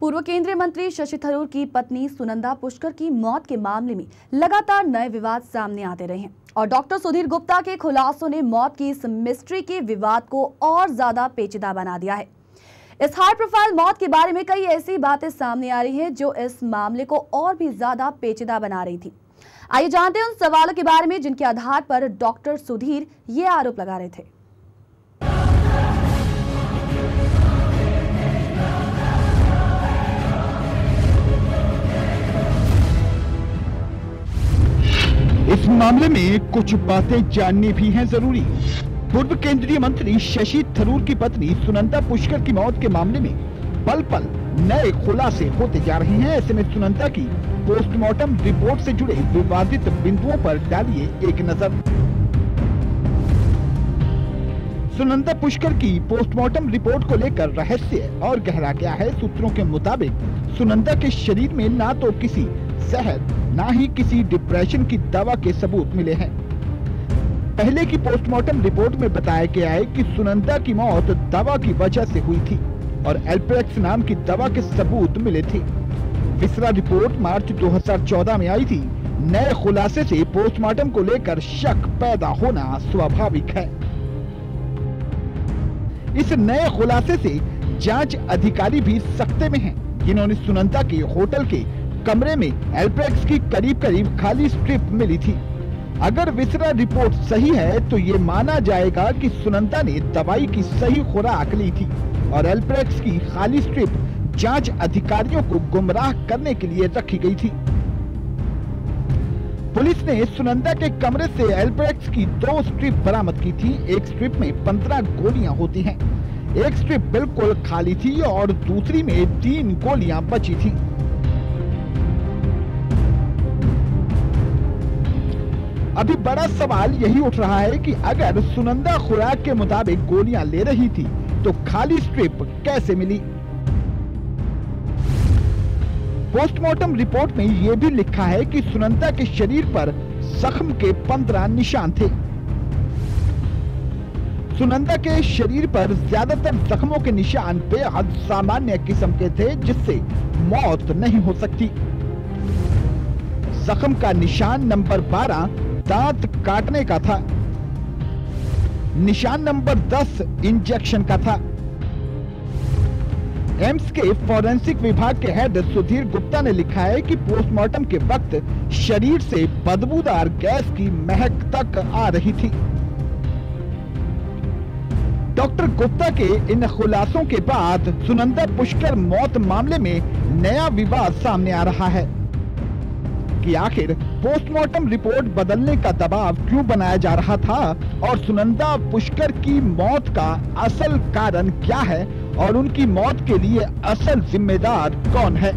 पूर्व केंद्रीय मंत्री शशि थरूर की पत्नी सुनंदा पुष्कर की मौत के मामले में लगातार नए विवाद सामने आते रहे हैं और डॉक्टर सुधीर गुप्ता के खुलासों ने मौत की इस मिस्ट्री के विवाद को और ज्यादा पेचीदा बना दिया है। इस हाई प्रोफाइल मौत के बारे में कई ऐसी बातें सामने आ रही हैं जो इस मामले को और भी ज्यादा पेचीदा बना रही थी। आइए जानते हैं उन सवालों के बारे में जिनके आधार पर डॉक्टर सुधीर ये आरोप लगा रहे थे। इस मामले में कुछ बातें जाननी भी हैं जरूरी। पूर्व केंद्रीय मंत्री शशि थरूर की पत्नी सुनंदा पुष्कर की मौत के मामले में पल पल नए खुलासे होते जा रहे हैं। ऐसे में सुनंदा की पोस्टमार्टम रिपोर्ट से जुड़े विवादित बिंदुओं पर डालिए एक नजर। सुनंदा पुष्कर की पोस्टमार्टम रिपोर्ट को लेकर रहस्य और गहरा गया है। सूत्रों के मुताबिक सुनंदा के शरीर में ना तो किसी जहर ना ही किसी डिप्रेशन की दवा के सबूत मिले हैं। पहले की पोस्टमार्टम रिपोर्ट में बताया गया है कि सुनंदा की मौत दवा की वजह से हुई थी और एल्प्रेक्स नाम की दवा के सबूत मिले थे। विसरा रिपोर्ट मार्च 2014 में आई थी। नए खुलासे से पोस्टमार्टम को लेकर शक पैदा होना स्वाभाविक है। इस नए खुलासे से जांच अधिकारी भी सख्ते में हैं, जिन्होंने सुनंदा के होटल के कमरे में एल्प्रेक्स की करीब खाली स्ट्रिप मिली थी। अगर विसरा रिपोर्ट सही है तो ये माना जाएगा कि सुनंदा ने दवाई की सही खुराक ली थी और एल्प्रेक्स की खाली स्ट्रिप जांच अधिकारियों को गुमराह करने के लिए रखी गई थी। पुलिस ने सुनंदा के कमरे से एल्प्रेक्स की 2 स्ट्रिप बरामद की थी। एक स्ट्रिप में 15 गोलियां होती हैं। एक स्ट्रिप बिल्कुल खाली थी और दूसरी में 3 गोलियां बची थी। अभी बड़ा सवाल यही उठ रहा है कि अगर सुनंदा खुराक के मुताबिक गोलियां ले रही थी तो खाली स्ट्रिप कैसे मिली। पोस्टमार्टम रिपोर्ट में यह भी लिखा है कि सुनंदा के शरीर पर जख्म के 15 निशान थे। सुनंदा के शरीर पर ज्यादातर जख्मों के निशान बेहद सामान्य किस्म के थे, जिससे मौत नहीं हो सकती। जख्म का निशान नंबर 12 दांत काटने का था। निशान नंबर 10 इंजेक्शन का था। एम्स के फॉरेंसिक विभाग के हेड सुधीर गुप्ता ने लिखा है कि पोस्टमार्टम के वक्त शरीर से बदबूदार गैस की महक तक आ रही थी। डॉक्टर गुप्ता के इन खुलासों के बाद सुनंदा पुष्कर मौत मामले में नया विवाद सामने आ रहा है कि आखिर पोस्टमार्टम रिपोर्ट बदलने का दबाव क्यों बनाया जा रहा था और सुनंदा पुष्कर की मौत का असल कारण क्या है और उनकी मौत के लिए असल जिम्मेदार कौन है।